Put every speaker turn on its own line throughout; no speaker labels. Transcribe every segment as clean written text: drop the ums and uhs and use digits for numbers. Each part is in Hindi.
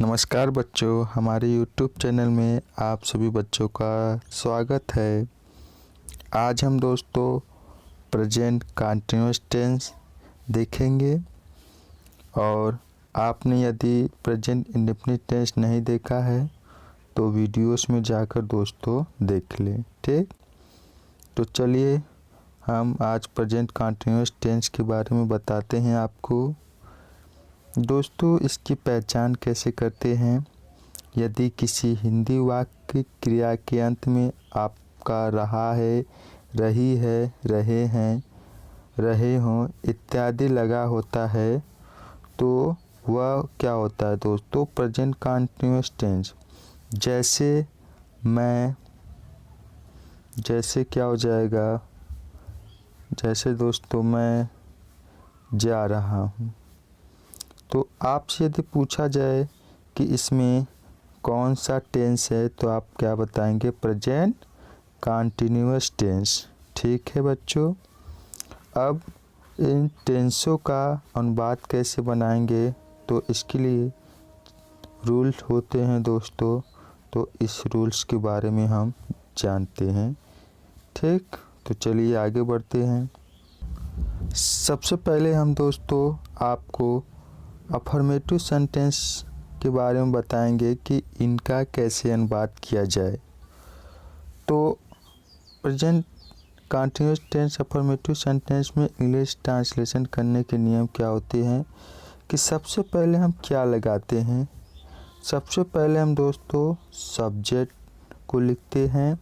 नमस्कार बच्चों, हमारे YouTube चैनल में आप सभी बच्चों का स्वागत है। आज हम दोस्तों प्रेजेंट कंटीन्यूअस टेंस देखेंगे और आपने यदि प्रेजेंट इंडेफिनिट टेंस नहीं देखा है तो वीडियोस में जाकर दोस्तों देख लें। ठीक, तो चलिए हम आज प्रेजेंट कंटीन्यूअस टेंस के बारे में बताते हैं आपको। दोस्तों, इसकी पहचान कैसे करते हैं? यदि किसी हिंदी वाक्य क्रिया के अंत में आपका रहा है, रही है, रहे हैं, रहे हों इत्यादि लगा होता है तो वह क्या होता है दोस्तों? Present continuous tense. जैसे क्या हो जाएगा? जैसे दोस्तों मैं जा रहा हूँ, तो आपसे यदि पूछा जाए कि इसमें कौन सा टेंस है तो आप क्या बताएंगे? Present continuous tense. ठीक है बच्चों, अब इन टेंसों का अनुवाद कैसे बनाएंगे तो इसके लिए रूल्स होते हैं दोस्तों, तो इस रूल्स के बारे में हम जानते हैं। ठीक, तो चलिए आगे बढ़ते हैं। सबसे पहले हम दोस्तों आपको अफर्मेटिव सेंटेंस के बारे में बताएंगे कि इनका कैसे अनुवाद किया जाए। तो present continuous tense affirmative sentence में इंग्लिश ट्रांसलेशन करने के नियम क्या होते हैं कि सबसे पहले हम क्या लगाते हैं? सबसे पहले हम दोस्तों सब्जेक्ट को लिखते हैं।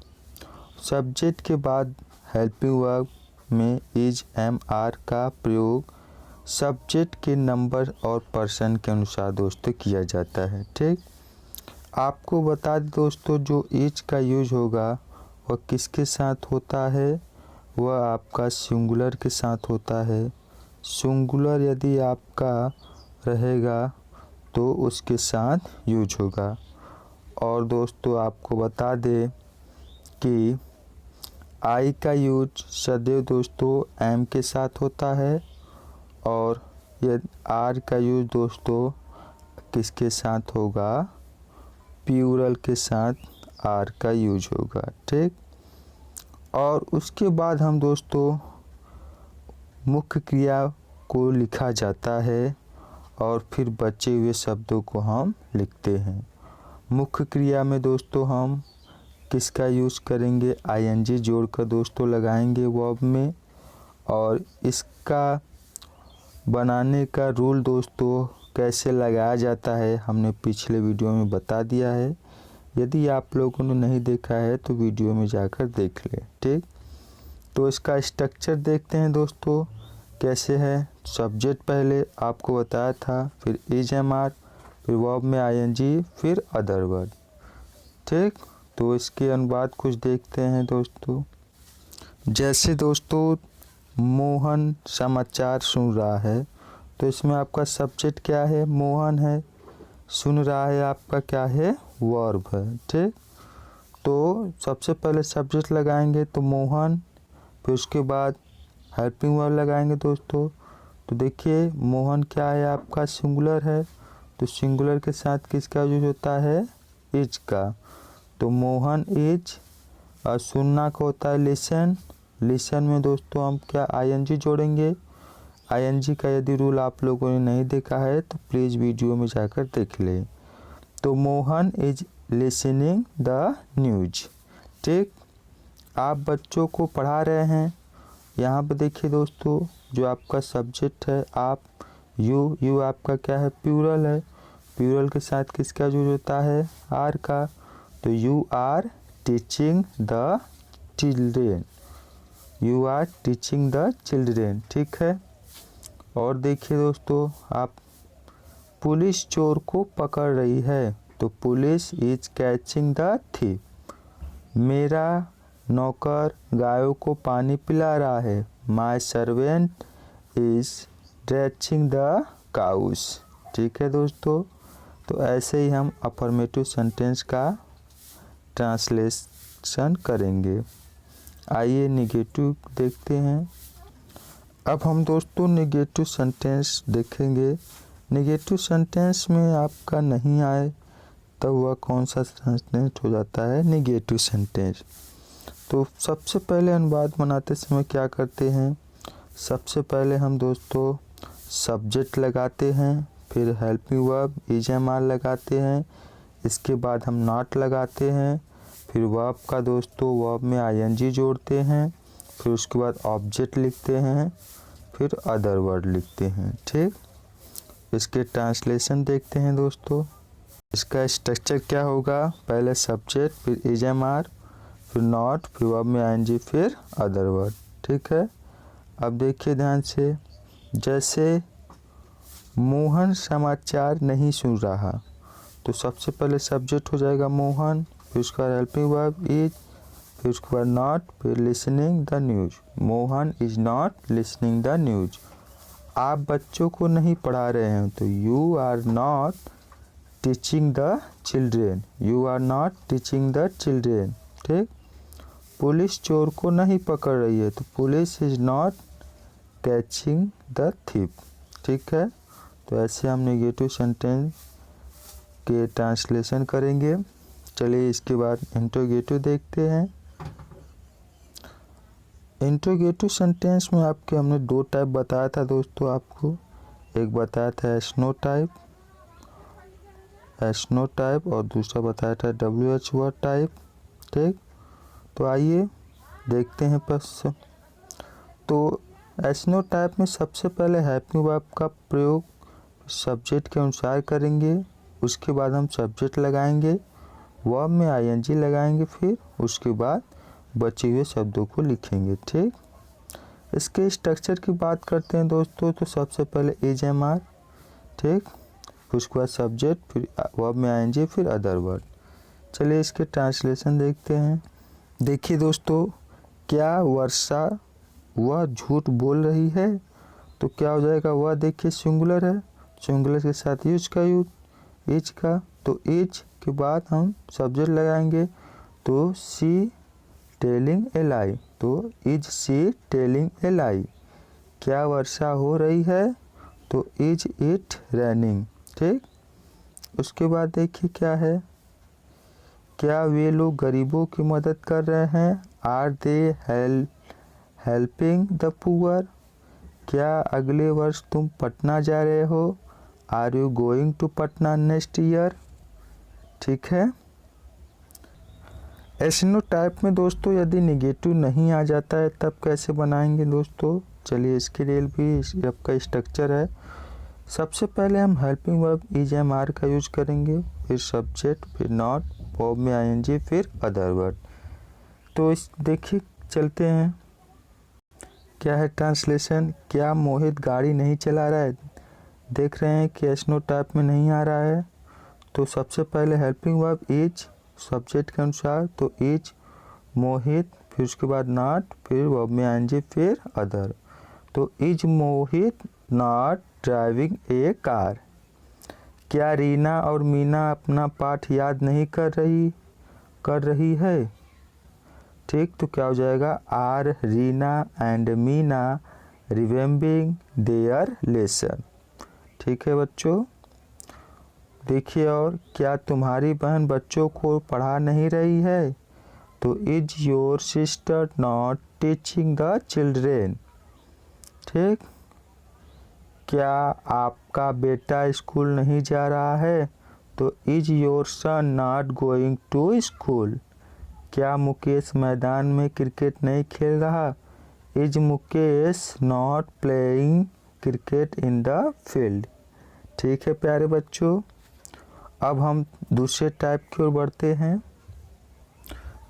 सब्जेक्ट के बाद हेल्पिंग वर्ब में इज, एम, आर का प्रयोग सब्जेक्ट के नंबर और पर्सन के अनुसार दोस्तों किया जाता है। ठीक, आपको बता दें दोस्तों, जो इज का यूज होगा वह किसके साथ होता है? वह आपका सिंगुलर के साथ होता है। सिंगुलर यदि आपका रहेगा तो उसके साथ यूज होगा। और दोस्तों आपको बता दें कि आई का यूज सदैव दोस्तों एम के साथ होता है और ये आर का यूज दोस्तों किसके साथ होगा? प्लूरल के साथ आर का यूज होगा। ठीक, और उसके बाद हम दोस्तों मुख्य क्रिया को लिखा जाता है और फिर बचे हुए शब्दों को हम लिखते हैं। मुख्य क्रिया में दोस्तों हम किसका यूज़ करेंगे? आईएनजी जोड़कर दोस्तों लगाएंगे वर्ब में। और इसका बनाने का रूल दोस्तों कैसे लगाया जाता है हमने पिछले वीडियो में बता दिया है। यदि आप लोगों ने नहीं देखा है तो वीडियो में जाकर देख लें। ठीक, तो इसका स्ट्रक्चर देखते हैं दोस्तों कैसे है। सब्जेक्ट पहले आपको बताया था, फिर इज, एम, आर, फिर वर्ब में आईएनजी, फिर अदर वर्ड। ठीक, तो इसके अनुवाद कुछ देखते हैं दोस्तों। जैसे दोस्तों मोहन समाचार सुन रहा है, तो इसमें आपका सब्जेक्ट क्या है? मोहन है। सुन रहा है आपका क्या है? वर्ब है। ठीक, तो सबसे पहले सब्जेक्ट लगाएंगे तो मोहन, फिर उसके बाद हेल्पिंग वर्ब लगाएंगे दोस्तों। तो देखिए मोहन क्या है आपका? सिंगुलर है, तो सिंगुलर के साथ किसका यूज होता है? इज का। तो मोहन इज। और सुनना का होता है लिसन। लिसन में दोस्तों हम क्या आईएनजी जोड़ेंगे? आईएनजी का यदि रूल आप लोगों ने नहीं देखा है तो प्लीज़ वीडियो में जाकर देख लें। तो Mohan is listening the news. ठीक, आप बच्चों को पढ़ा रहे हैं। यहाँ पर देखिए दोस्तों, जो आपका सब्जेक्ट है आप, यू आपका क्या है? प्लूरल है। प्लूरल के साथ किसका यूज होता है? आर का। तो you are teaching the children. You are teaching the children. ठीक है, और देखिए दोस्तों आप, पुलिस चोर को पकड़ रही है, तो police is catching the thief. मेरा नौकर गायों को पानी पिला रहा है, my servant is drenching the cows. ठीक है दोस्तों, तो ऐसे ही हम अफर्मेटिव सेंटेंस का ट्रांसलेशन करेंगे। आइए नेगेटिव देखते हैं। अब हम दोस्तों नेगेटिव सेंटेंस देखेंगे नेगेटिव सेंटेंस में आपका नहीं आए तब वह कौन सा सेंटेंस हो जाता है, नेगेटिव सेंटेंस। तो सबसे पहले अनुवाद बनाते समय क्या करते हैं, सबसे पहले हम दोस्तों सब्जेक्ट लगाते हैं, फिर helping verb is am are लगाते हैं, इसके बाद हम नॉट लगाते हैं, फिर वर्ब का दोस्तों वर्ब में आईएनजी जोड़ते हैं, फिर उसके बाद ऑब्जेक्ट लिखते हैं, फिर अदर वर्ड लिखते हैं। ठीक, इसके ट्रांसलेशन देखते हैं दोस्तों। इसका स्ट्रक्चर क्या होगा, पहले सब्जेक्ट, फिर इज एम आर, फिर नॉट, फिर वर्ब में आईएनजी, फिर अदर वर्ड। ठीक है, अब देखिए ध्यान से, जैसे मोहन समाचार नहीं सुन रहा, तो सबसे पहले सब्जेक्ट हो जाएगा मोहन, फिर उसका हेल्पिंग वर्ब इज, फिर उसके बाद नॉट, फिर listening the news. Mohan is not listening the news. आप बच्चों को नहीं पढ़ा रहे हैं, तो you are not teaching the children, you are not teaching the children. ठीक, पुलिस चोर को नहीं पकड़ रही है, तो police is not catching the thief. ठीक है, तो ऐसे हम नेगेटिव सेंटेंस के ट्रांसलेशन करेंगे। चलिए इसके बाद इंट्रोगेटिव देखते हैं। इंट्रोगेटिव सेंटेंस में आपके हमने दो टाइप बताया था दोस्तों आपको, एक बताया था एस्नो टाइप और दूसरा बताया था WH वर्ड टाइप। ठीक, तो आइए देखते हैं प्रश्न। तो एस्नो टाइप में सबसे पहले हेल्पिंग वर्ब का प्रयोग सब्जेक्ट के अनुसार करेंगे, उसके बाद हम सब्जेक्ट लगाएंगे, वर्ब में आईएनजी लगाएंगे, फिर उसके बाद बचे हुए शब्दों को लिखेंगे। ठीक, इसके स्ट्रक्चर की बात करते हैं दोस्तों, तो सबसे पहले इज एम आर, ठीक, फिर उसके बाद सब्जेक्ट, फिर वर्ब में आईएनजी, फिर अदर वर्ड। चलिए इसके ट्रांसलेशन देखते हैं। देखिए दोस्तों, क्या वर्षा वह झूठ बोल रही है, तो क्या हो जाएगा, वह देखिए सिंगुलर है, सिंगुलर के साथ यूज का इज का, तो इज के बाद हम सब्जेक्ट लगाएंगे, तो सी टेलिंग ए लाई, तो इज सी टेलिंग ए लाई। क्या वर्षा हो रही है, तो इज इट रेनिंग। ठीक, उसके बाद देखिए क्या है, क्या वे लोग गरीबों की मदद कर रहे हैं, are they helping the poor. क्या अगले वर्ष तुम पटना जा रहे हो, are you going to Patna next year. ठीक है, एस्नो टाइप में दोस्तों यदि निगेटिव नहीं आ जाता है तब कैसे बनाएंगे दोस्तों, चलिए इसके लिए भी आपका स्ट्रक्चर है। सबसे पहले हम helping verb is am are का यूज करेंगे, फिर सब्जेक्ट, फिर नॉट, वर्ब में आईएनजी, फिर अदर वर्ड। तो इस देखिए चलते हैं, क्या है ट्रांसलेशन, क्या मोहित गाड़ी नहीं चला रहा है। देख रहे हैं कि एस्नो टाइप में नहीं आ रहा है, तो सबसे पहले हेल्पिंग वर्ब इज, सब्जेक्ट के अनुसार, तो इज मोहित, फिर उसके बाद नॉट, फिर वर्ब में आईएनजी, फिर अदर। तो is Mohit not driving A car. क्या रीना और मीना अपना पाठ याद नहीं कर रही है। ठीक, तो क्या हो जाएगा, are Reena and Meena remembering their lesson. ठीक है बच्चों, देखिए, और क्या तुम्हारी बहन बच्चों को पढ़ा नहीं रही है, तो is your sister not teaching the children. ठीक, क्या आपका बेटा स्कूल नहीं जा रहा है, तो is your son not going to school. क्या मुकेश मैदान में क्रिकेट नहीं खेल रहा, is Mukesh not playing cricket in the field. ठीक है प्यारे बच्चों, अब हम दूसरे टाइप की ओर बढ़ते हैं।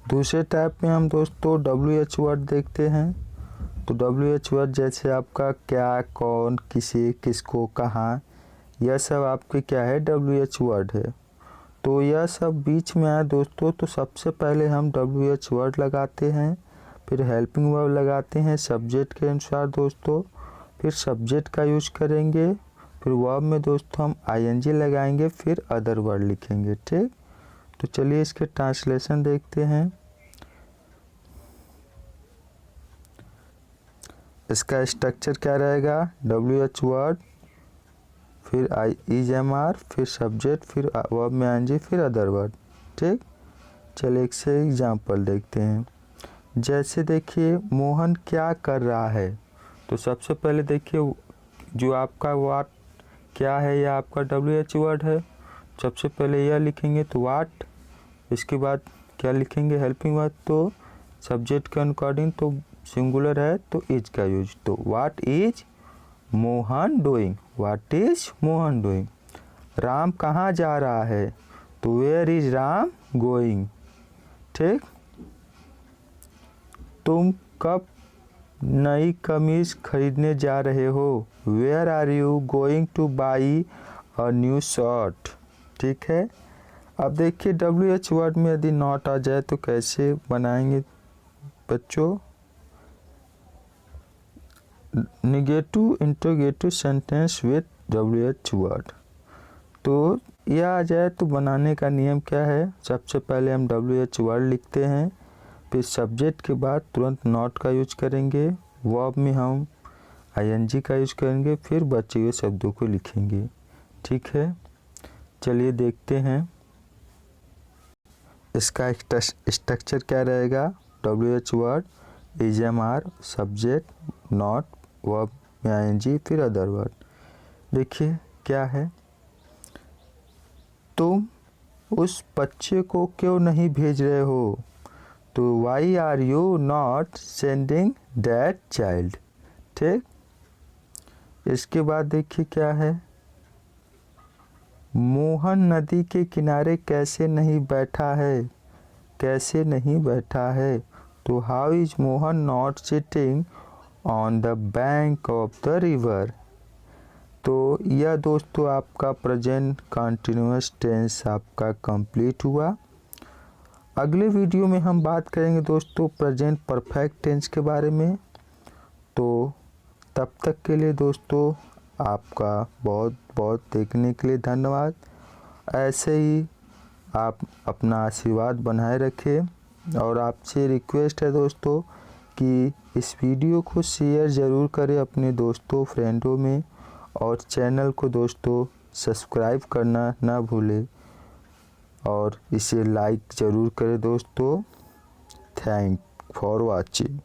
दूसरे टाइप में हम दोस्तों WH वर्ड देखते हैं। तो WH वर्ड जैसे आपका क्या, कौन, किसे, किसको, कहाँ, यह सब आपके क्या है, WH वर्ड है। तो यह सब बीच में आया दोस्तों, तो सबसे पहले हम WH वर्ड लगाते हैं, फिर हेल्पिंग वर्ब लगाते हैं सब्जेक्ट के अनुसार दोस्तों, फिर सब्जेक्ट का यूज करेंगे, फिर वर्ब में दोस्तों हम आईएनजी लगाएंगे, फिर अदर वर्ड लिखेंगे। ठीक, तो चलिए इसके ट्रांसलेशन देखते हैं। इसका स्ट्रक्चर क्या रहेगा, WH वर्ड, फिर आई इज एम आर, फिर सब्जेक्ट, फिर वर्ब में आएंगे, फिर अदर वर्ड। ठीक, चलिए एक से एग्जाम्पल देखते हैं। जैसे देखिए मोहन क्या कर रहा है, तो सबसे पहले देखिए जो आपका वाट क्या है, यह आपका WH वर्ड है। सबसे पहले यह लिखेंगे तो वाट, इसके बाद क्या लिखेंगे हेल्पिंग वर्ड, तो सब्जेक्ट के अकॉर्डिंग तो सिंगुलर है तो इज का यूज, तो what is Mohan doing, what is Mohan doing. Ram कहाँ जा रहा है, तो वेयर इज राम गोइंग। ठीक, तुम कब नई कमीज खरीदने जा रहे हो, where are you going to buy a new shirt. ठीक है, अब देखिए WH वर्ड में यदि नॉट आ जाए तो कैसे बनाएंगे बच्चों। Negative interrogative sentence with WH word, तो यह आ जाए तो बनाने का नियम क्या है, सबसे पहले हम WH वर्ड लिखते हैं, फिर सब्जेक्ट के बाद तुरंत नॉट का यूज करेंगे, वर्ब में हम ING का यूज करेंगे, फिर बचे हुए शब्दों को लिखेंगे। ठीक है, चलिए देखते हैं इसका स्ट्रक्चर क्या रहेगा। WH word, is am are, subject, not, verb में ING, फिर अदर वर्ड। देखिए क्या है, तुम उस बच्चे को क्यों नहीं भेज रहे हो, तो why are you not sending that child. ठीक, इसके बाद देखिए क्या है, मोहन नदी के किनारे कैसे नहीं बैठा है, कैसे नहीं बैठा है, तो how is Mohan not sitting on the bank of the river. तो यह दोस्तों आपका प्रेजेंट कंटिन्यूअस टेंस आपका कंप्लीट हुआ। अगले वीडियो में हम बात करेंगे दोस्तों प्रेजेंट परफेक्ट टेंस के बारे में। तो तब तक के लिए दोस्तों आपका बहुत बहुत देखने के लिए धन्यवाद। ऐसे ही आप अपना आशीर्वाद बनाए रखें, और आपसे रिक्वेस्ट है दोस्तों कि इस वीडियो को शेयर ज़रूर करें अपने दोस्तों फ्रेंडों में, और चैनल को दोस्तों सब्सक्राइब करना ना भूलें, और इसे लाइक ज़रूर करें दोस्तों। Thank for watching.